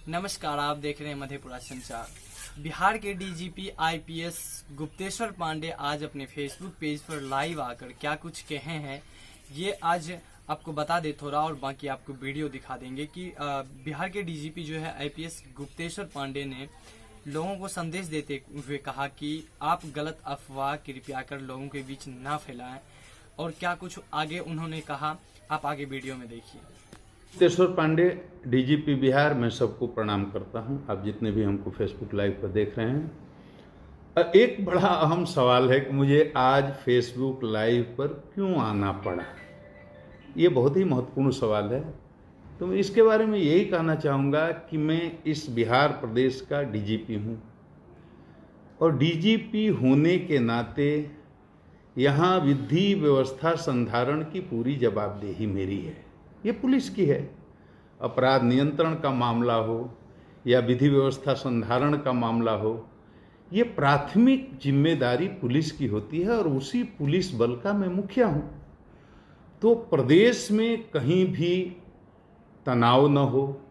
नमस्कार, आप देख रहे हैं मधेपुरा संचार। बिहार के डीजीपी आईपीएस गुप्तेश्वर पांडे आज अपने फेसबुक पेज पर लाइव आकर क्या कुछ कहे हैं, ये आज आपको बता दे थोड़ा, और बाकी आपको वीडियो दिखा देंगे कि बिहार के डीजीपी जो है आईपीएस गुप्तेश्वर पांडे ने लोगों को संदेश देते हुए कहा कि आप गलत अफवाह कृपया कर लोगों के बीच ना फैलाएं, और क्या कुछ आगे उन्होंने कहा आप आगे वीडियो में देखिए। गुप्तेश्वर पांडे, डीजीपी बिहार, मैं सबको प्रणाम करता हूं। आप जितने भी हमको फेसबुक लाइव पर देख रहे हैं, एक बड़ा अहम सवाल है कि मुझे आज फेसबुक लाइव पर क्यों आना पड़ा। ये बहुत ही महत्वपूर्ण सवाल है। तो मैं इसके बारे में यही कहना चाहूँगा कि मैं इस बिहार प्रदेश का डीजीपी हूँ, और डीजीपी होने के नाते यहाँ विधि व्यवस्था संधारण की पूरी जवाबदेही मेरी है। ये पुलिस की है। अपराध नियंत्रण का मामला हो या विधि व्यवस्था संधारण का मामला हो, ये प्राथमिक जिम्मेदारी पुलिस की होती है, और उसी पुलिस बल का मैं मुखिया हूँ। तो प्रदेश में कहीं भी तनाव न हो,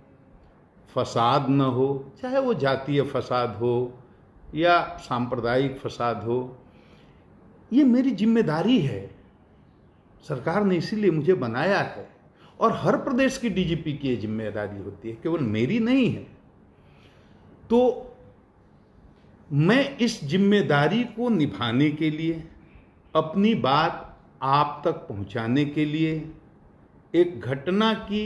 फसाद न हो, चाहे वो जातीय फसाद हो या सांप्रदायिक फसाद हो, ये मेरी जिम्मेदारी है। सरकार ने इसीलिए मुझे बनाया है, और हर प्रदेश की डीजीपी की ये जिम्मेदारी होती है, केवल मेरी नहीं है। तो मैं इस जिम्मेदारी को निभाने के लिए, अपनी बात आप तक पहुंचाने के लिए, एक घटना की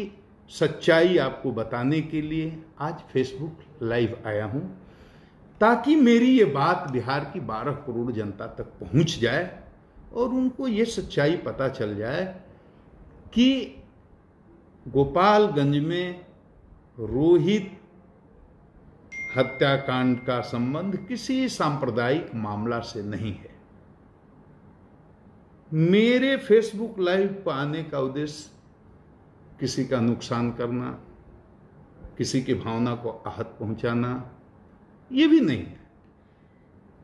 सच्चाई आपको बताने के लिए आज फेसबुक लाइव आया हूं, ताकि मेरी ये बात बिहार की 12 करोड़ जनता तक पहुंच जाए और उनको ये सच्चाई पता चल जाए कि गोपालगंज में रोहित हत्याकांड का संबंध किसी सांप्रदायिक मामला से नहीं है। मेरे फेसबुक लाइव पर आने का उद्देश्य किसी का नुकसान करना, किसी की भावना को आहत पहुंचाना, ये भी नहीं है।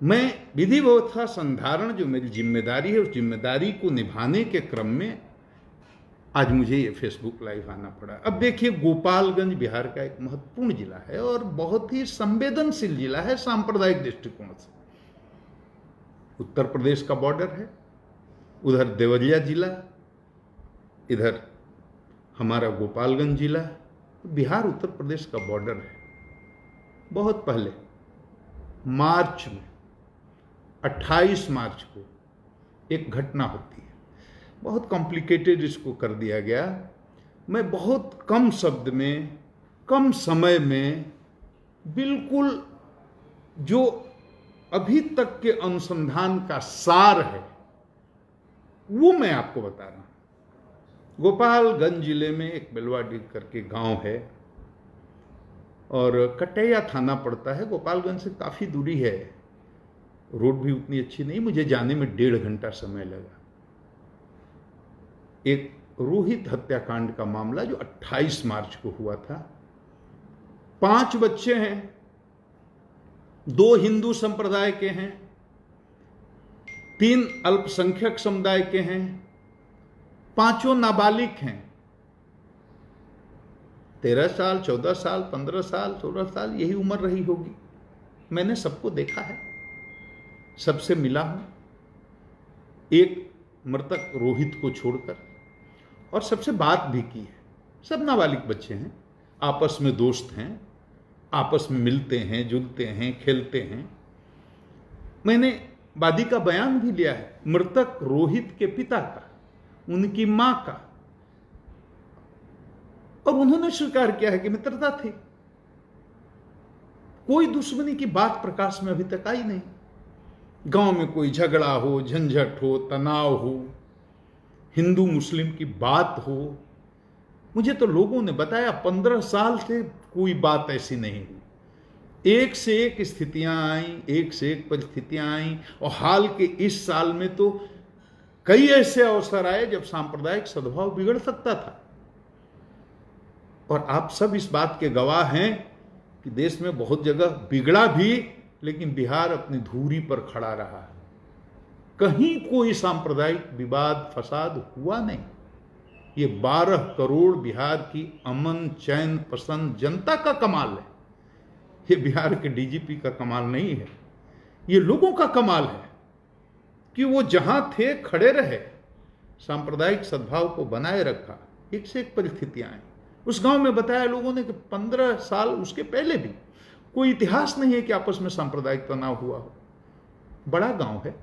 मैं विधि व्यवस्था संधारण जो मेरी जिम्मेदारी है, उस जिम्मेदारी को निभाने के क्रम में आज मुझे ये फेसबुक लाइव आना पड़ा। अब देखिए, गोपालगंज बिहार का एक महत्वपूर्ण जिला है और बहुत ही संवेदनशील जिला है सांप्रदायिक दृष्टिकोण से। उत्तर प्रदेश का बॉर्डर है, उधर देवरिया जिला, इधर हमारा गोपालगंज जिला। बिहार उत्तर प्रदेश का बॉर्डर है। बहुत पहले मार्च में 28 मार्च को एक घटना होती है। बहुत कॉम्प्लिकेटेड इसको कर दिया गया। मैं बहुत कम शब्द में, कम समय में, बिल्कुल जो अभी तक के अनुसंधान का सार है वो मैं आपको बता रहा हूं। गोपालगंज जिले में एक बेलवाडी करके गांव है, और कटैया थाना पड़ता है। गोपालगंज से काफ़ी दूरी है, रोड भी उतनी अच्छी नहीं, मुझे जाने में 1.5 घंटा समय लगा। एक रोहित हत्याकांड का मामला जो 28 मार्च को हुआ था। 5 बच्चे हैं, 2 हिंदू संप्रदाय के हैं, 3 अल्पसंख्यक समुदाय के हैं, 5 नाबालिग हैं। 13 साल, 14 साल, 15 साल, 16 साल, यही उम्र रही होगी। मैंने सबको देखा है, सबसे मिला हूं, एक मृतक रोहित को छोड़कर, और सबसे बात भी की है। सब नाबालिग बच्चे हैं, आपस में दोस्त हैं, आपस में मिलते हैं, जुलते हैं, खेलते हैं। मैंने वादी का बयान भी लिया है, मृतक रोहित के पिता का, उनकी मां का, और उन्होंने स्वीकार किया है कि मित्रता थी। कोई दुश्मनी की बात प्रकाश में अभी तक आई नहीं। गांव में कोई झगड़ा हो, झंझट हो, तनाव हो, हिंदू मुस्लिम की बात हो, मुझे तो लोगों ने बताया 15 साल से कोई बात ऐसी नहीं हुई। एक से एक स्थितियां आई, एक से एक परिस्थितियां आई, और हाल के इस साल में तो कई ऐसे अवसर आए जब सांप्रदायिक सद्भाव बिगड़ सकता था। और आप सब इस बात के गवाह हैं कि देश में बहुत जगह बिगड़ा भी, लेकिन बिहार अपनी धुरी पर खड़ा रहा है। कहीं कोई सांप्रदायिक विवाद फसाद हुआ नहीं। ये 12 करोड़ बिहार की अमन चैन पसंद जनता का कमाल है। ये बिहार के डीजीपी का कमाल नहीं है, ये लोगों का कमाल है कि वो जहां थे खड़े रहे, सांप्रदायिक सद्भाव को बनाए रखा। एक से एक परिस्थितियां आई। उस गांव में बताया लोगों ने कि 15 साल उसके पहले भी कोई इतिहास नहीं है कि आपस में सांप्रदायिक तनाव हुआ हो। बड़ा गांव है।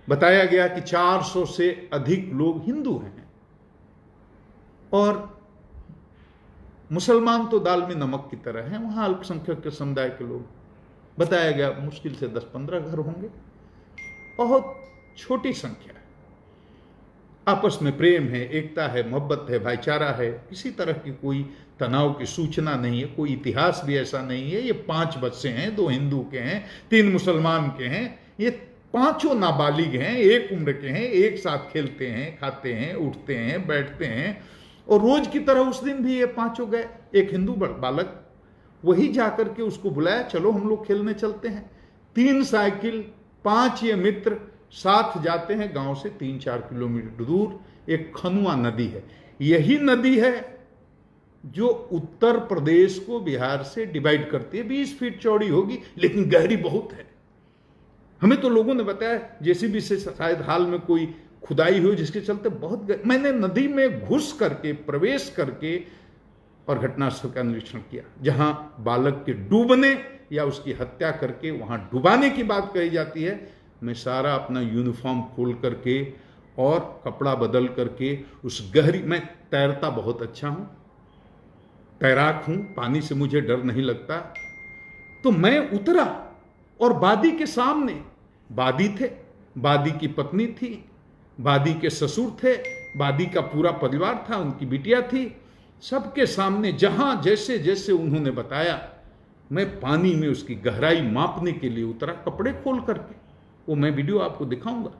बताया गया कि 400 से अधिक लोग हिंदू हैं और मुसलमान तो दाल में नमक की तरह हैं। वहां अल्पसंख्यक के समुदाय के लोग, बताया गया मुश्किल से 10-15 घर होंगे। बहुत छोटी संख्या है। आपस में प्रेम है, एकता है, मोहब्बत है, भाईचारा है। किसी तरह की कोई तनाव की सूचना नहीं है। कोई इतिहास भी ऐसा नहीं है। ये 5 बच्चे हैं, 2 हिंदू के हैं, 3 मुसलमान के हैं। ये 5 नाबालिग हैं, एक उम्र के हैं, एक साथ खेलते हैं, खाते हैं, उठते हैं, बैठते हैं। और रोज की तरह उस दिन भी ये 5 गए। एक हिंदू बालक, वही जाकर के उसको बुलाया, चलो हम लोग खेलने चलते हैं। 3 साइकिल, 5 ये मित्र साथ जाते हैं। गांव से 3-4 किलोमीटर दूर एक खनुआ नदी है। यही नदी है जो उत्तर प्रदेश को बिहार से डिवाइड करती है। 20 फीट चौड़ी होगी, लेकिन गहरी बहुत है। हमें तो लोगों ने बताया जेसीबी से शायद हाल में कोई खुदाई हुई, जिसके चलते बहुत मैंने नदी में घुस करके, प्रवेश करके और घटनास्थल का निरीक्षण किया। जहां बालक के डूबने या उसकी हत्या करके वहां डुबाने की बात कही जाती है, मैं सारा अपना यूनिफॉर्म खोल करके और कपड़ा बदल करके उस गहरी, मैं तैरता बहुत अच्छा हूं, तैराक हूं, पानी से मुझे डर नहीं लगता। तो मैं उतरा और बादी के सामने बादी थे, बादी की पत्नी थी, बादी के ससुर थे, बादी का पूरा परिवार था, उनकी बिटिया थी। सबके सामने जहां जैसे जैसे उन्होंने बताया, मैं पानी में उसकी गहराई मापने के लिए उतरा, कपड़े खोल करके। वो मैं वीडियो आपको दिखाऊंगा,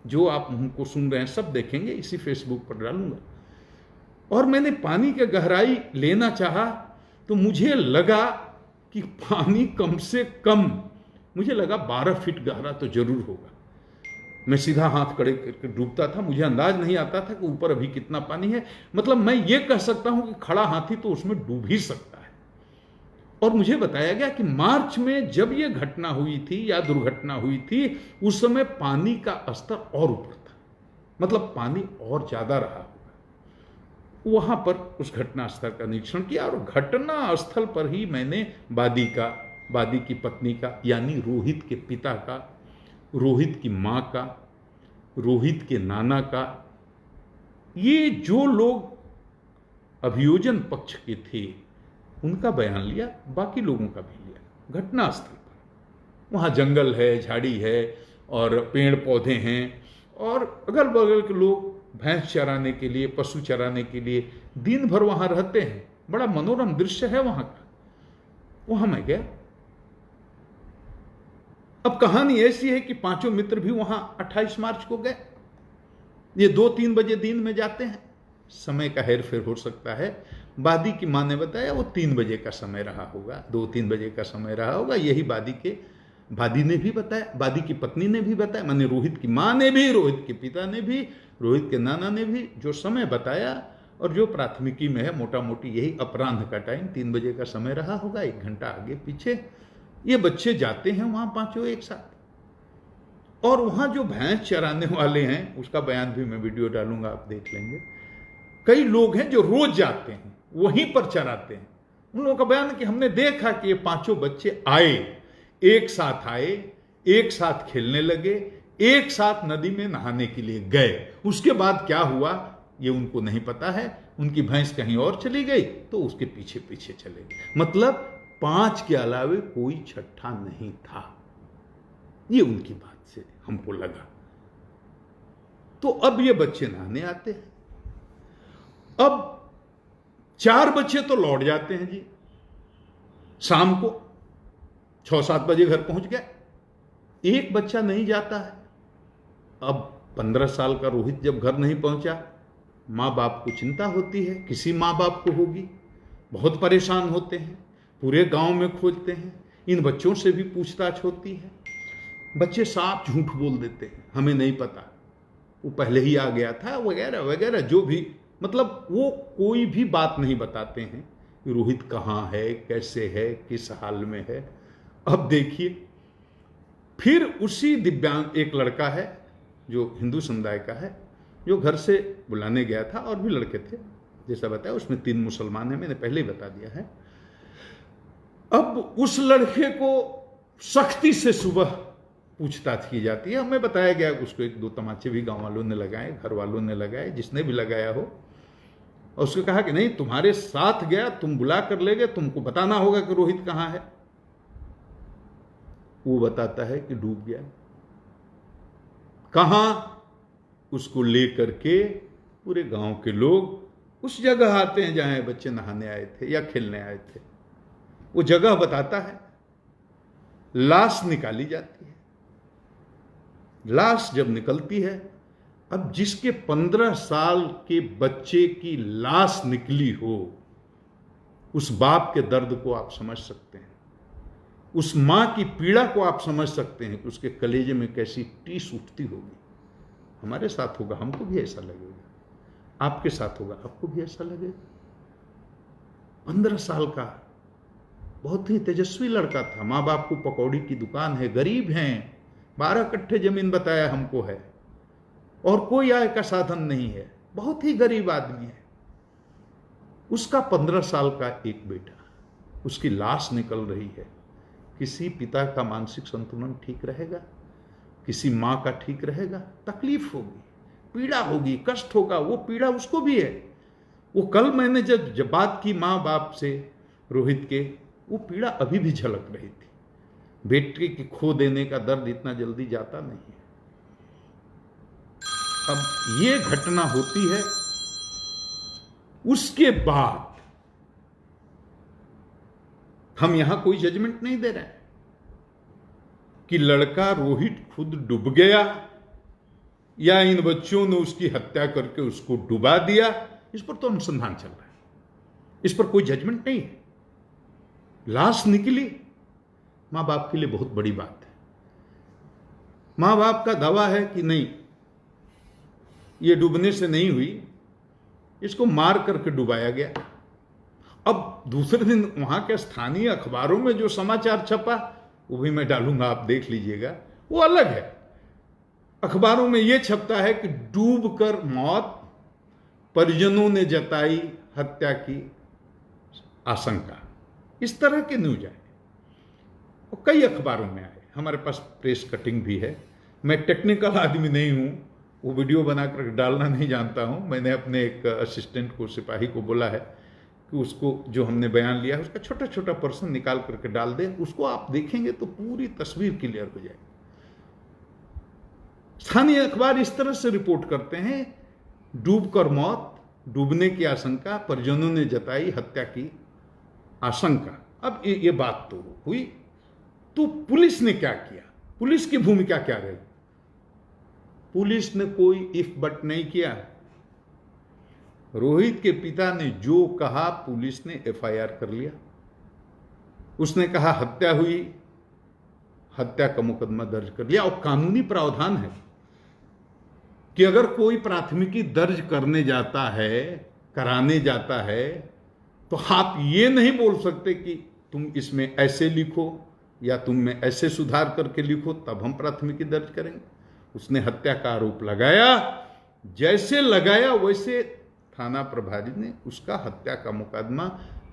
जो आप हमको सुन रहे हैं सब देखेंगे, इसी फेसबुक पर डालूंगा। और मैंने पानी की गहराई लेना चाहा तो मुझे लगा कि पानी कम से कम, मुझे लगा 12 फीट गहरा तो जरूर होगा। मैं सीधा हाथ खड़े करके डूबता था। मुझे अंदाज नहीं आता था कि ऊपर अभी कितना पानी है। मतलब मैं ये कह सकता हूं कि खड़ा हाथी तो उसमें डूब ही सकता है। और मुझे बताया गया कि मार्च में जब यह घटना हुई थी या दुर्घटना हुई थी, उस समय पानी का स्तर और ऊपर था, मतलब पानी और ज्यादा रहा होगा। वहां पर उस घटना स्थल का निरीक्षण किया और घटना स्थल पर ही मैंने बादी की पत्नी का, यानी रोहित के पिता का, रोहित की मां का, रोहित के नाना का, ये जो लोग अभियोजन पक्ष के थे उनका बयान लिया, बाकी लोगों का भी लिया। घटनास्थल पर वहां जंगल है, झाड़ी है और पेड़ पौधे हैं और अगल बगल के लोग भैंस चराने के लिए, पशु चराने के लिए दिन भर वहां रहते हैं। बड़ा मनोरम दृश्य है वहां का। वहां मैं गया। अब कहानी ऐसी है कि 5 मित्र भी वहां 28 मार्च को गए। ये 2-3 बजे दिन में जाते हैं। समय का हेरफेर हो सकता है। बादी की मां ने बताया वो 3 बजे का समय रहा होगा, 2-3 बजे का समय रहा होगा। यही बादी ने भी बताया, बादी की पत्नी ने भी बताया, माने रोहित की मां ने भी, रोहित के पिता ने भी, रोहित के नाना ने भी जो समय बताया। और जो प्राथमिकी में है, मोटा मोटी यही अपराह्न का टाइम 3 बजे का समय रहा होगा, 1 घंटा आगे पीछे। ये बच्चे जाते हैं वहां 5 एक साथ। और वहां जो भैंस चराने वाले हैं, उसका बयान भी मैं वीडियो डालूंगा, आप देख लेंगे। कई लोग हैं जो रोज जाते हैं, वहीं पर चराते हैं। उन लोगों का बयान है कि हमने देखा कि ये 5 बच्चे आए, एक साथ खेलने लगे, एक साथ नदी में नहाने के लिए गए। उसके बाद क्या हुआ ये उनको नहीं पता है। उनकी भैंस कहीं और चली गई तो उसके पीछे पीछे चले गए। मतलब 5 के अलावे कोई छठा नहीं था। ये उनकी बात से हमको लगा। तो अब ये बच्चे नहाने आते हैं। अब 4 बच्चे तो लौट जाते हैं जी, शाम को 6-7 बजे घर पहुंच गए। एक बच्चा नहीं जाता है। अब 15 साल का रोहित जब घर नहीं पहुंचा, मां बाप को चिंता होती है, किसी मां बाप को होगी, बहुत परेशान होते हैं, पूरे गांव में खोजते हैं, इन बच्चों से भी पूछताछ होती है। बच्चे साफ झूठ बोल देते हैं, हमें नहीं पता, वो पहले ही आ गया था, वगैरह वगैरह, जो भी, मतलब वो कोई भी बात नहीं बताते हैं कि रोहित कहाँ है, कैसे है, किस हाल में है। अब देखिए, फिर उसी दिव्यांग एक लड़का है जो हिंदू समुदाय का है, जो घर से बुलाने गया था, और भी लड़के थे जैसा बताया, उसमें 3 मुसलमान हैं, मैंने पहले ही बता दिया है। अब उस लड़के को सख्ती से सुबह पूछताछ की जाती है। हमें बताया गया कि उसको 1-2 तमाचे भी गांव वालों ने लगाए, घर वालों ने लगाए, जिसने भी लगाया हो, और उसको कहा कि नहीं, तुम्हारे साथ गया, तुम बुला कर ले गए, तुमको बताना होगा कि रोहित कहां है। वो बताता है कि डूब गया। कहां? उसको लेकर के पूरे गांव के लोग उस जगह आते हैं जहां बच्चे नहाने आए थे या खेलने आए थे। वो जगह बताता है, लाश निकाली जाती है। लाश जब निकलती है, अब जिसके 15 साल के बच्चे की लाश निकली हो, उस बाप के दर्द को आप समझ सकते हैं, उस मां की पीड़ा को आप समझ सकते हैं कि उसके कलेजे में कैसी टीस उठती होगी। हमारे साथ होगा, हमको भी ऐसा लगेगा, आपके साथ होगा, आपको भी ऐसा लगेगा। 15 साल का बहुत ही तेजस्वी लड़का था, माँ बाप को पकौड़ी की दुकान है, गरीब हैं, 12 कट्ठे जमीन बताया हमको है, और कोई आय का साधन नहीं है, बहुत ही गरीब आदमी है। उसका 15 साल का एक बेटा, उसकी लाश निकल रही है। किसी पिता का मानसिक संतुलन ठीक रहेगा? किसी माँ का ठीक रहेगा? तकलीफ होगी, पीड़ा होगी, कष्ट होगा। वो पीड़ा उसको भी है। वो कल मैंने जब बात की माँ बाप से रोहित के, वो पीड़ा अभी भी झलक रही थी। बेटे की खो देने का दर्द इतना जल्दी जाता नहीं है। अब ये घटना होती है, उसके बाद हम यहां कोई जजमेंट नहीं दे रहे हैं कि लड़का रोहित खुद डूब गया या इन बच्चों ने उसकी हत्या करके उसको डुबा दिया। इस पर तो अनुसंधान चल रहा है, इस पर कोई जजमेंट नहीं है। लाश निकली, मां बाप के लिए बहुत बड़ी बात है। मां बाप का दावा है कि नहीं, ये डूबने से नहीं हुई, इसको मार करके डुबाया गया। अब दूसरे दिन वहां के स्थानीय अखबारों में जो समाचार छपा, वो भी मैं डालूंगा, आप देख लीजिएगा, वो अलग है। अखबारों में यह छपता है कि डूबकर मौत, परिजनों ने जताई हत्या की आशंका। इस तरह के न्यूज आए और कई अखबारों में आए। हमारे पास प्रेस कटिंग भी है। मैं टेक्निकल आदमी नहीं हूं, वो वीडियो बनाकर डालना नहीं जानता हूं। मैंने अपने एक असिस्टेंट को, सिपाही को बोला है कि उसको जो हमने बयान लिया है उसका छोटा छोटा पर्सन निकाल करके डाल दे। उसको आप देखेंगे तो पूरी तस्वीर क्लियर हो जाएगी। स्थानीय अखबार इस तरह से रिपोर्ट करते हैं, डूबकर मौत, डूबने की आशंका, परिजनों ने जताई हत्या की आशंका। अब ये बात तो हुई, तो पुलिस ने क्या किया? पुलिस की भूमिका क्या रही? पुलिस ने कोई इफ बट नहीं किया। रोहित के पिता ने जो कहा, पुलिस ने एफआईआर कर लिया। उसने कहा हत्या हुई, हत्या का मुकदमा दर्ज कर लिया। और कानूनी प्रावधान है कि अगर कोई प्राथमिकी दर्ज करने जाता है, कराने जाता है, तो आप ये नहीं बोल सकते कि तुम इसमें ऐसे लिखो या तुम में ऐसे सुधार करके लिखो तब हम प्राथमिकी दर्ज करेंगे। उसने हत्या का आरोप लगाया, जैसे लगाया वैसे थाना प्रभारी ने उसका हत्या का मुकदमा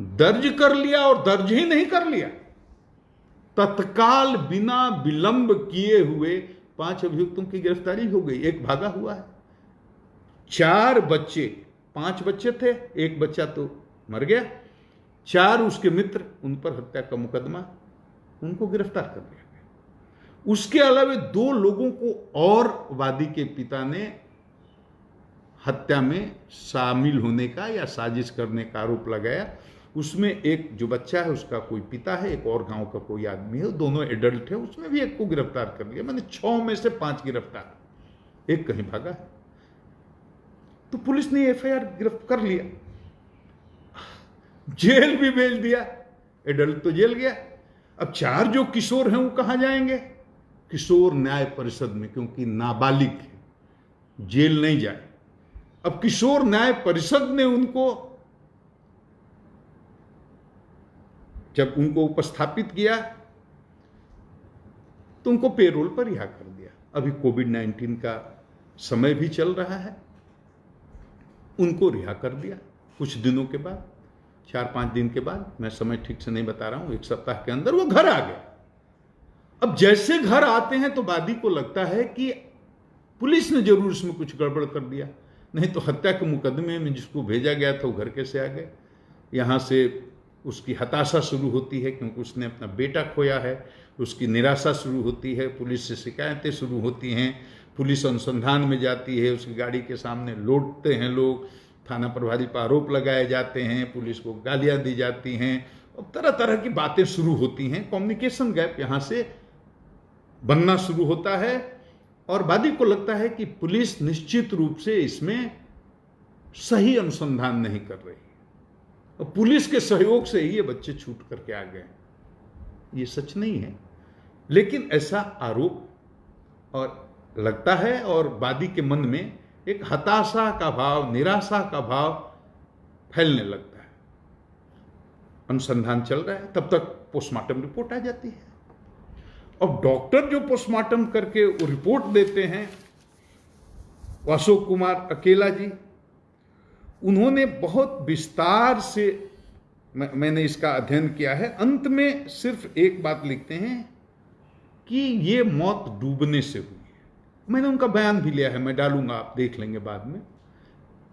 दर्ज कर लिया। और दर्ज ही नहीं कर लिया, तत्काल बिना विलंब किए हुए 5 अभियुक्तों की गिरफ्तारी हो गई। एक भागा हुआ है। 4 बच्चे, 5 बच्चे थे, एक बच्चा तो मर गया, 4 उसके मित्र, उन पर हत्या का मुकदमा, उनको गिरफ्तार कर लिया गया। उसके अलावा 2 लोगों को और वादी के पिता ने हत्या में शामिल होने का या साजिश करने का आरोप लगाया। उसमें एक जो बच्चा है उसका कोई पिता है, एक और गांव का कोई आदमी है, दोनों एडल्ट है। उसमें भी एक को गिरफ्तार कर लिया। मैंने 6 में से 5 गिरफ्तार, एक कहीं भागा है। तो पुलिस ने एफआईआर गिरफ्तार कर लिया, जेल भी भेज दिया। एडल्ट तो जेल गया। अब 4 जो किशोर हैं वो कहां जाएंगे? किशोर न्याय परिषद में, क्योंकि नाबालिग है, जेल नहीं जाए। अब किशोर न्याय परिषद ने उनको जब उनको उपस्थापित किया तो उनको पेरोल पर रिहा कर दिया। अभी कोविड-19 का समय भी चल रहा है, उनको रिहा कर दिया कुछ दिनों के बाद, 4-5 दिन के बाद, मैं समय ठीक से नहीं बता रहा हूं, 1 सप्ताह के अंदर वो घर आ गए। अब जैसे घर आते हैं तो वादी को लगता है कि पुलिस ने जरूर इसमें कुछ गड़बड़ कर दिया, नहीं तो हत्या के मुकदमे में जिसको भेजा गया था वो घर कैसे आ गए। यहां से उसकी हताशा शुरू होती है क्योंकि उसने अपना बेटा खोया है, उसकी निराशा शुरू होती है, पुलिस से शिकायतें शुरू होती हैं, पुलिस अनुसंधान में जाती है, उसकी गाड़ी के सामने लौटते हैं लोग, थाना प्रभारी पर आरोप लगाए जाते हैं, पुलिस को गालियां दी जाती हैं और तरह तरह की बातें शुरू होती हैं। कम्युनिकेशन गैप यहाँ से बनना शुरू होता है और वादी को लगता है कि पुलिस निश्चित रूप से इसमें सही अनुसंधान नहीं कर रही और पुलिस के सहयोग से ही ये बच्चे छूट करके आ गए। ये सच नहीं है, लेकिन ऐसा आरोप और लगता है और वादी के मन में एक हताशा का भाव, निराशा का भाव फैलने लगता है। अनुसंधान चल रहा है, तब तक पोस्टमार्टम रिपोर्ट आ जाती है और डॉक्टर जो पोस्टमार्टम करके वो रिपोर्ट देते हैं, अशोक कुमार अकेला जी, उन्होंने बहुत विस्तार से मैंने इसका अध्ययन किया है। अंत में सिर्फ एक बात लिखते हैं कि ये मौत डूबने से हुई है। मैंने उनका बयान भी लिया है, मैं डालूंगा, आप देख लेंगे बाद में।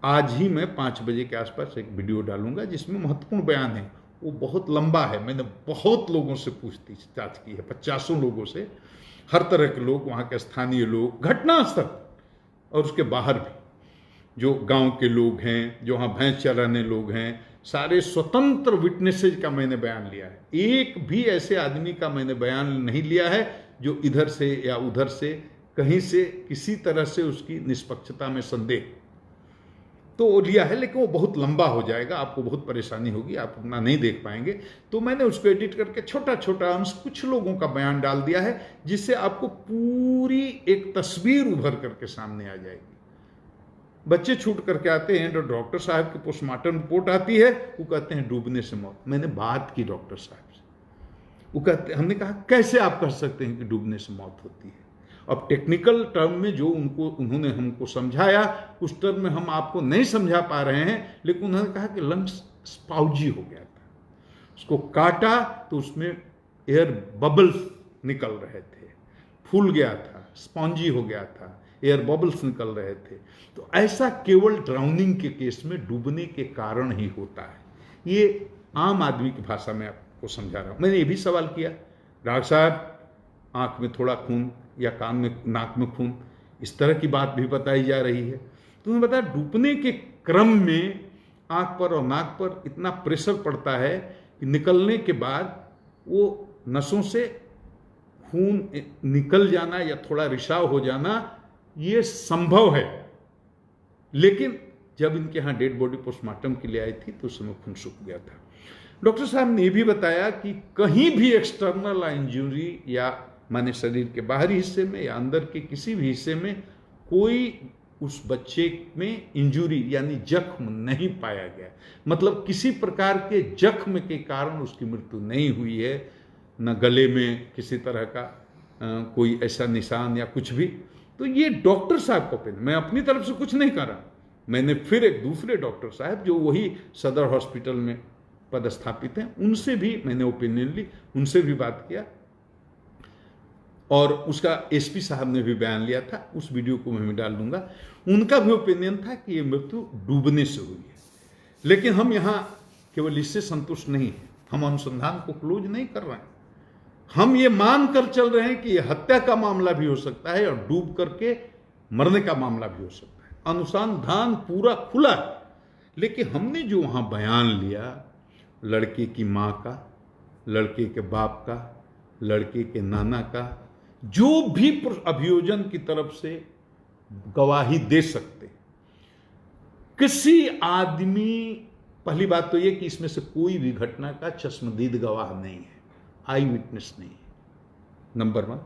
आज ही मैं 5 बजे के आसपास एक वीडियो डालूंगा जिसमें महत्वपूर्ण बयान है। वो बहुत लंबा है, मैंने बहुत लोगों से पूछताछ की है, 50 लोगों से, हर तरह के लोग, वहाँ के स्थानीय लोग, घटनास्थल और उसके बाहर भी जो गांव के लोग हैं, जो वहाँ भैंस चराने लोग हैं, सारे स्वतंत्र विटनेसेज का मैंने बयान लिया है। एक भी ऐसे आदमी का मैंने बयान नहीं लिया है जो इधर से या उधर से कहीं से किसी तरह से उसकी निष्पक्षता में संदेह तो वो लिया है, लेकिन वो बहुत लंबा हो जाएगा, आपको बहुत परेशानी होगी, आप उतना नहीं देख पाएंगे। तो मैंने उसको एडिट करके छोटा छोटा अंश कुछ लोगों का बयान डाल दिया है जिससे आपको पूरी एक तस्वीर उभर करके सामने आ जाएगी। बच्चे छूट करके आते हैं तो डॉक्टर साहब की पोस्टमार्टम रिपोर्ट आती है, वो कहते हैं डूबने से मौत। मैंने बात की डॉक्टर साहब से, वो कहते, हमने कहा कैसे आप कह सकते हैं कि डूबने से मौत होती है। अब टेक्निकल टर्म में जो उन्होंने हमको समझाया उस टर्म में हम आपको नहीं समझा पा रहे हैं, लेकिन उन्होंने कहा कि लंग्स स्पाउजी हो गया था, उसको काटा तो उसमें एयर बबल्स निकल रहे थे, फूल गया था, स्पॉन्जी हो गया था, एयर बबल्स निकल रहे थे। तो ऐसा केवल ड्राउनिंग के केस में डूबने के कारण ही होता है। ये आम आदमी की भाषा में आपको समझा रहा हूं। मैंने ये भी सवाल किया, डॉक्टर साहब आंख में थोड़ा खून या कान में, नाक में खून, इस तरह की बात भी बताई जा रही है। तो उन्होंने बताया डूबने के क्रम में आंख पर और नाक पर इतना प्रेशर पड़ता है कि निकलने के बाद वो नसों से खून निकल जाना या थोड़ा रिसाव हो जाना ये संभव है। लेकिन जब इनके यहाँ डेड बॉडी पोस्टमार्टम के लिए आई थी तो उस समय खून सूख गया था। डॉक्टर साहब ने यह भी बताया कि कहीं भी एक्सटर्नल इंजरी या माने शरीर के बाहरी हिस्से में या अंदर के किसी भी हिस्से में कोई उस बच्चे में इंजरी यानी जख्म नहीं पाया गया। मतलब किसी प्रकार के जख्म के कारण उसकी मृत्यु नहीं हुई है, न गले में किसी तरह का कोई ऐसा निशान या कुछ भी। तो ये डॉक्टर साहब का ओपिनियन, मैं अपनी तरफ से कुछ नहीं कर रहा। मैंने फिर एक दूसरे डॉक्टर साहब जो वही सदर हॉस्पिटल में पदस्थापित हैं, उनसे भी मैंने ओपिनियन ली, उनसे भी बात किया और उसका एसपी साहब ने भी बयान लिया था, उस वीडियो को मैं डाल दूंगा। उनका भी ओपिनियन था कि ये मृत्यु डूबने से हुई है। लेकिन हम यहाँ केवल इससे संतुष्ट नहीं हैं, हम अनुसंधान को क्लोज नहीं कर रहे हैं। हम ये मान कर चल रहे हैं कि ये हत्या का मामला भी हो सकता है और डूब करके मरने का मामला भी हो सकता है। अनुसंधान पूरा खुला है, लेकिन हमने जो वहां बयान लिया लड़के की मां का, लड़के के बाप का, लड़के के नाना का, जो भी अभियोजन की तरफ से गवाही दे सकते, किसी आदमी, पहली बात तो यह कि इसमें से कोई भी घटना का चश्मदीद गवाह नहीं है, आई विटनेस नहीं है, नंबर 1।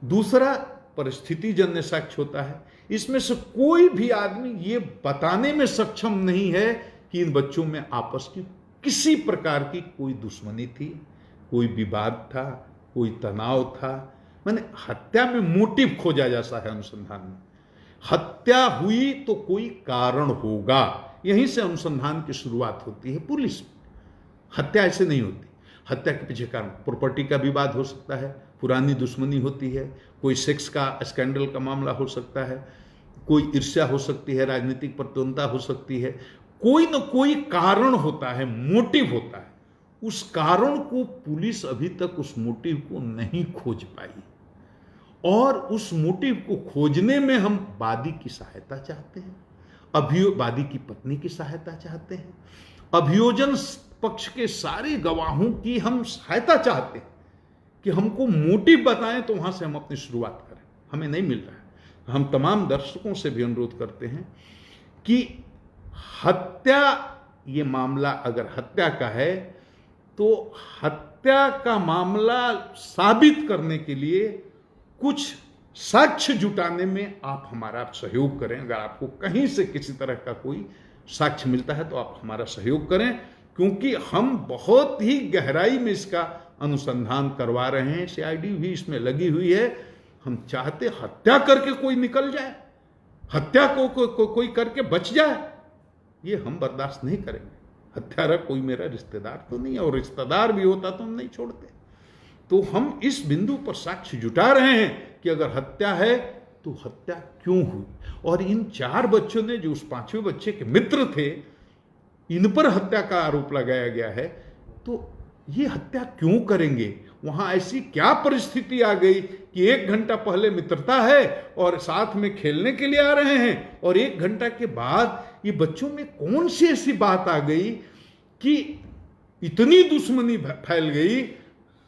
दूसरा, परिस्थिति जन्य साक्ष्य होता है। इसमें से कोई भी आदमी ये बताने में सक्षम नहीं है कि इन बच्चों में आपस की किसी प्रकार की कोई दुश्मनी थी, कोई विवाद था, कोई तनाव था। मैंने हत्या में मोटिव खोजा जाता है अनुसंधान में। हत्या हुई तो कोई कारण होगा, यहीं से अनुसंधान की शुरुआत होती है पुलिस। हत्या ऐसे नहीं होती। हत्या के पीछे कारण प्रॉपर्टी का विवाद हो सकता है, पुरानी दुश्मनी होती है, कोई सेक्स का स्कैंडल का मामला हो सकता है, कोई ईर्ष्या हो सकती है, राजनीतिक प्रतिद्वंद्विता हो सकती है। कोई न कोई कारण होता है, मोटिव होता है। उस कारण को पुलिस अभी तक उस मोटिव को नहीं खोज पाई, और उस मोटिव को खोजने में हम वादी की सहायता चाहते हैं, वादी की पत्नी की सहायता चाहते हैं, अभियोजन पक्ष के सारे गवाहों की हम सहायता चाहते हैं कि हमको मोटिव बताएं, तो वहां से हम अपनी शुरुआत करें। हमें नहीं मिल रहा है। हम तमाम दर्शकों से भी अनुरोध करते हैं कि हत्या, ये मामला अगर हत्या का है तो हत्या का मामला साबित करने के लिए कुछ साक्ष्य जुटाने में आप हमारा सहयोग करें। अगर आपको कहीं से किसी तरह का कोई साक्ष्य मिलता है तो आप हमारा सहयोग करें, क्योंकि हम बहुत ही गहराई में इसका अनुसंधान करवा रहे हैं। सीआईडी भी इसमें लगी हुई है। हम चाहते हत्या करके कोई निकल जाए, हत्या को कोई करके बच जाए, ये हम बर्दाश्त नहीं करेंगे। हत्यारा कोई मेरा रिश्तेदार तो नहीं है, और रिश्तेदार भी होता तो हम नहीं छोड़ते। तो हम इस बिंदु पर साक्ष्य जुटा रहे हैं कि अगर हत्या है तो हत्या क्यों हुई, और इन 4 बच्चों ने, जो उस 5वें बच्चे के मित्र थे, इन पर हत्या का आरोप लगाया गया है। तो ये हत्या क्यों करेंगे? वहां ऐसी क्या परिस्थिति आ गई कि 1 घंटा पहले मित्रता है और साथ में खेलने के लिए आ रहे हैं, और 1 घंटा के बाद ये बच्चों में कौन सी ऐसी बात आ गई कि इतनी दुश्मनी फैल गई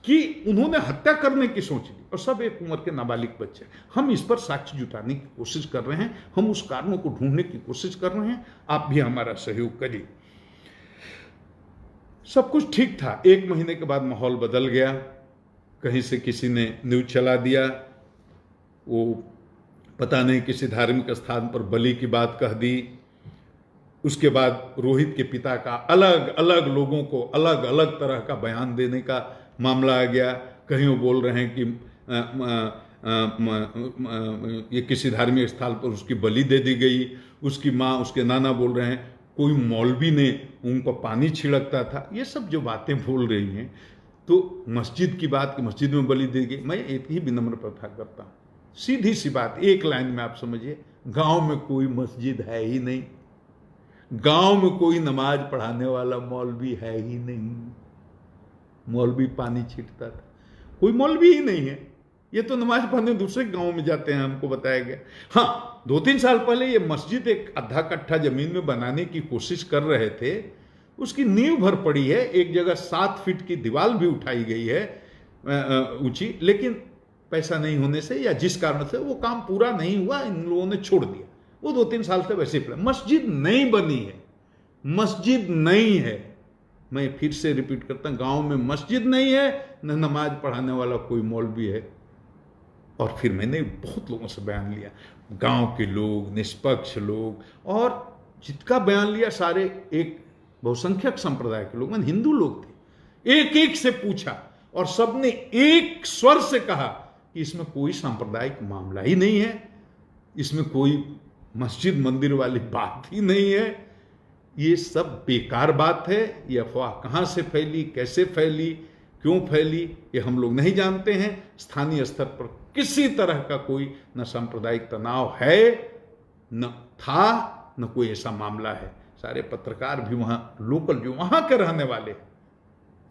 कि उन्होंने हत्या करने की सोच ली, और सब एक उम्र के नाबालिग बच्चे। हम इस पर साक्ष्य जुटाने की कोशिश कर रहे हैं, हम उस कारणों को ढूंढने की कोशिश कर रहे हैं। आप भी हमारा सहयोग करिए। सब कुछ ठीक था। 1 महीने के बाद माहौल बदल गया। कहीं से किसी ने न्यूज चला दिया, वो पता नहीं किसी धार्मिक स्थान पर बलि की बात कह दी। उसके बाद रोहित के पिता का अलग अलग लोगों को अलग अलग तरह का बयान देने का मामला आ गया। कहीं वो बोल रहे हैं कि ये किसी धार्मिक स्थल पर उसकी बलि दे दी गई। उसकी माँ, उसके नाना बोल रहे हैं कोई मौलवी ने उनको पानी छिड़कता था। ये सब जो बातें बोल रही हैं, तो मस्जिद की बात कि मस्जिद में बलि दी गई। मैं एक ही विनम्र प्रार्थना करता हूँ, सीधी सी बात, एक लाइन में आप समझिए। गांव में कोई मस्जिद है ही नहीं, गांव में कोई नमाज पढ़ाने वाला मौलवी है ही नहीं। मौलवी पानी छींटता था, कोई मौलवी ही नहीं है। ये तो नमाज पढ़ने दूसरे गांव में जाते हैं, हमको बताया गया। हाँ, 2-3 साल पहले ये मस्जिद एक आधा कट्ठा जमीन में बनाने की कोशिश कर रहे थे। उसकी नींव भर पड़ी है, एक जगह 7 फीट की दीवार भी उठाई गई है ऊंची, लेकिन पैसा नहीं होने से या जिस कारण से वो काम पूरा नहीं हुआ, इन लोगों ने छोड़ दिया। वो 2-3 साल से वैसे ही पड़ा। मस्जिद नहीं बनी है, मस्जिद नहीं है। मैं फिर से रिपीट करता हूं, गांव में मस्जिद नहीं है, न नमाज पढ़ाने वाला कोई मौलवी है। और फिर मैंने बहुत लोगों से बयान लिया, गांव के लोग, निष्पक्ष लोग, और जिसका बयान लिया सारे एक बहुसंख्यक संप्रदाय के लोग, मैंने हिंदू लोग थे। एक एक से पूछा और सबने एक स्वर से कहा कि इसमें कोई सांप्रदायिक मामला ही नहीं है, इसमें कोई मस्जिद मंदिर वाली बात ही नहीं है, ये सब बेकार बात है। ये अफवाह कहां से फैली, कैसे फैली, क्यों फैली, ये हम लोग नहीं जानते हैं। स्थानीय स्तर पर किसी तरह का कोई न सांप्रदायिक तनाव है, न था, न कोई ऐसा मामला है। सारे पत्रकार भी वहां लोकल, जो वहां के रहने वाले हैं,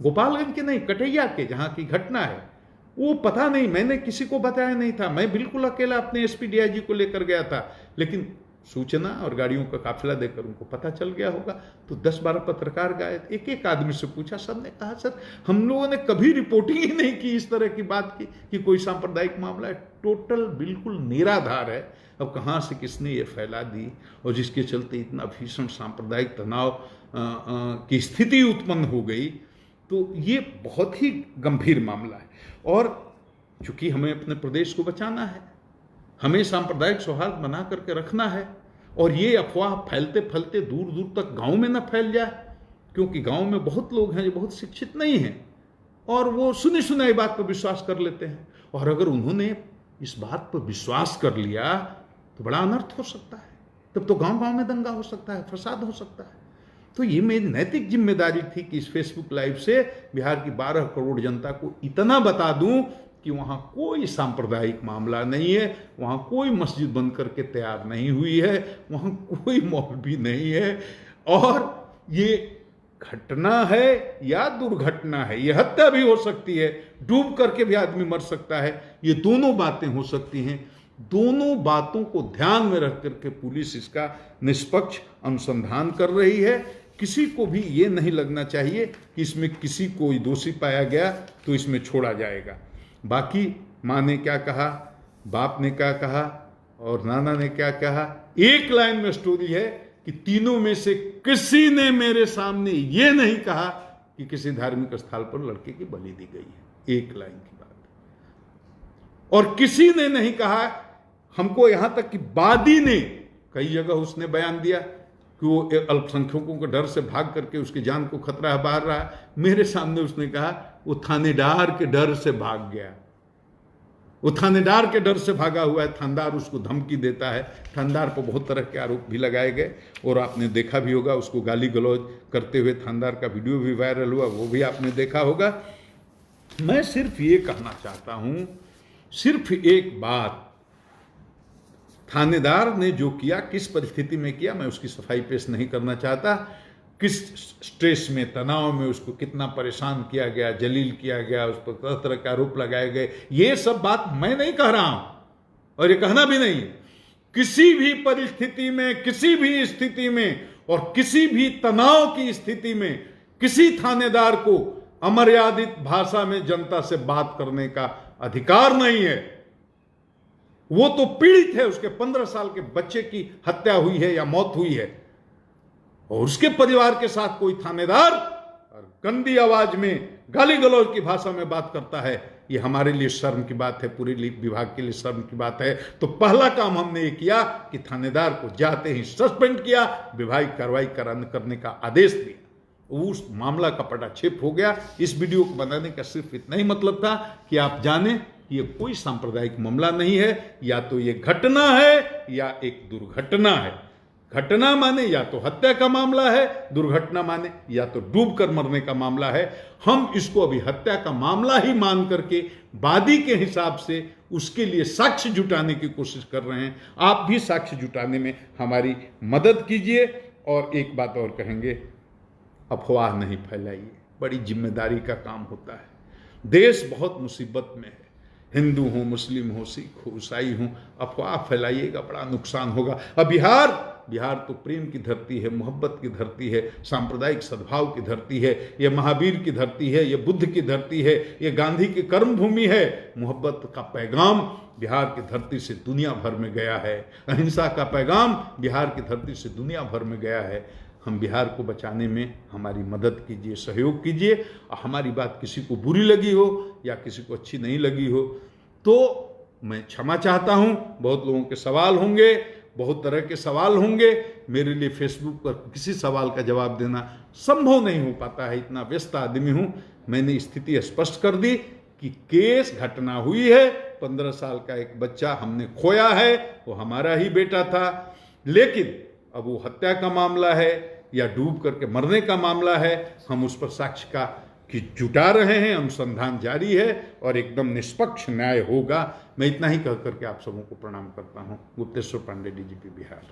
गोपालगंज के नहीं, कटैया के, जहां की घटना है, वो पता नहीं, मैंने किसी को बताया नहीं था। मैं बिल्कुल अकेला अपने एसपी डीआईजी को लेकर गया था, लेकिन सूचना और गाड़ियों का काफिला देकर उनको पता चल गया होगा। तो 10-12 पत्रकार गए, एक एक आदमी से पूछा, सबने कहा सर हम लोगों ने कभी रिपोर्टिंग ही नहीं की इस तरह की बात की कि कोई सांप्रदायिक मामला है। टोटल बिल्कुल निराधार है। अब कहाँ से किसने ये फैला दी, और जिसके चलते इतना भीषण सांप्रदायिक तनाव की स्थिति उत्पन्न हो गई, तो ये बहुत ही गंभीर मामला है। और चूंकि हमें अपने प्रदेश को बचाना है, हमें सांप्रदायिक सौहार्द बना करके रखना है, और ये अफवाह फैलते फैलते दूर दूर तक गांव में न फैल जाए, क्योंकि गांव में बहुत लोग हैं जो बहुत शिक्षित नहीं हैं और वो सुनी सुनाई बात पर विश्वास कर लेते हैं, और अगर उन्होंने इस बात पर विश्वास कर लिया तो बड़ा अनर्थ हो सकता है। तब तो गांव गांव में दंगा हो सकता है, फसाद हो सकता है। तो ये मेरी नैतिक जिम्मेदारी थी कि इस फेसबुक लाइव से बिहार की 12 करोड़ जनता को इतना बता दूं कि वहां कोई सांप्रदायिक मामला नहीं है, वहां कोई मस्जिद बंद करके तैयार नहीं हुई है, वहां कोई मौलवी नहीं है, और ये घटना है या दुर्घटना है, ये हत्या भी हो सकती है, डूब करके भी आदमी मर सकता है, ये दोनों बातें हो सकती हैं। दोनों बातों को ध्यान में रख करके पुलिस इसका निष्पक्ष अनुसंधान कर रही है। किसी को भी ये नहीं लगना चाहिए कि इसमें किसी को दोषी पाया गया तो इसमें छोड़ा जाएगा। बाकी माँ ने क्या कहा, बाप ने क्या कहा और नाना ने क्या कहा, एक लाइन में स्टोरी है कि तीनों में से किसी ने मेरे सामने ये नहीं कहा कि किसी धार्मिक स्थल पर लड़के की बलि दी गई है। एक लाइन की बात। और किसी ने नहीं कहा, हमको यहां तक कि वादी ने कई जगह उसने बयान दिया कि वो अल्पसंख्यकों के डर से भाग करके उसकी जान को खतरा है, बाहर रहा। मेरे सामने उसने कहा वो थानेदार के डर से भाग गया, वो थानेदार के डर से भागा हुआ है, थानेदार उसको धमकी देता है। थानेदार पर बहुत तरह के आरोप भी लगाए गए और आपने देखा भी होगा, उसको गाली गलौज करते हुए थानेदार का वीडियो भी वायरल हुआ, वो भी आपने देखा होगा। मैं सिर्फ ये कहना चाहता हूं, सिर्फ एक बात, थानेदार ने जो किया, किस परिस्थिति में किया, मैं उसकी सफाई पेश नहीं करना चाहता। किस स्ट्रेस में, तनाव में उसको कितना परेशान किया गया, जलील किया गया, उस पर तरह तरह के आरोप लगाए गए, ये सब बात मैं नहीं कह रहा हूं और ये कहना भी नहीं। किसी भी परिस्थिति में, किसी भी स्थिति में और किसी भी तनाव की स्थिति में किसी थानेदार को अमर्यादित भाषा में जनता से बात करने का अधिकार नहीं है। वो तो पीड़ित है, उसके 15 साल के बच्चे की हत्या हुई है या मौत हुई है, और उसके परिवार के साथ कोई थानेदार और गंदी आवाज में गाली गलौज की भाषा में बात करता है, ये हमारे लिए शर्म की बात है, पूरे विभाग के लिए शर्म की बात है। तो पहला काम हमने ये किया कि थानेदार को जाते ही सस्पेंड किया, विभागीय कार्रवाई करने का आदेश दिया। उस मामला का पटाक्षेप हो गया। इस वीडियो को बनाने का सिर्फ इतना ही मतलब था कि आप जाने कि ये कोई सांप्रदायिक मामला नहीं है, या तो ये घटना है या एक दुर्घटना है। घटना माने या तो हत्या का मामला है, दुर्घटना माने या तो डूब कर मरने का मामला है। हम इसको अभी हत्या का मामला ही मान करके वादी के हिसाब से उसके लिए साक्ष्य जुटाने की कोशिश कर रहे हैं। आप भी साक्ष्य जुटाने में हमारी मदद कीजिए। और एक बात और कहेंगे, अफवाह नहीं फैलाइए, बड़ी जिम्मेदारी का काम होता है। देश बहुत मुसीबत में है, हिंदू हो, मुस्लिम हो, सिख हो, ईसाई हो, अफवाह फैलाइएगा बड़ा नुकसान होगा। अब बिहार तो प्रेम की धरती है, मोहब्बत की धरती है, सांप्रदायिक सद्भाव की धरती है, ये महावीर की धरती है, ये बुद्ध की धरती है, ये गांधी की कर्म भूमि है। मोहब्बत का पैगाम बिहार की धरती से दुनिया भर में गया है, अहिंसा का पैगाम बिहार की धरती से दुनिया भर में गया है। हम बिहार को बचाने में हमारी मदद कीजिए, सहयोग कीजिए। और हमारी बात किसी को बुरी लगी हो या किसी को अच्छी नहीं लगी हो तो मैं क्षमा चाहता हूं। बहुत लोगों के सवाल होंगे, बहुत तरह के सवाल होंगे। मेरे लिए फेसबुक पर किसी सवाल का जवाब देना संभव नहीं हो पाता है, इतना व्यस्त आदमी हूं। मैंने स्थिति स्पष्ट कर दी कि केस घटना हुई है, 15 साल का एक बच्चा हमने खोया है, वो हमारा ही बेटा था। लेकिन अब वो हत्या का मामला है या डूब करके मरने का मामला है, हम उस पर साक्ष्य का कि जुटा रहे हैं, अनुसंधान जारी है और एकदम निष्पक्ष न्याय होगा। मैं इतना ही कह करके आप सबों को प्रणाम करता हूं। गुप्तेश्वर पांडे, डीजीपी बिहार।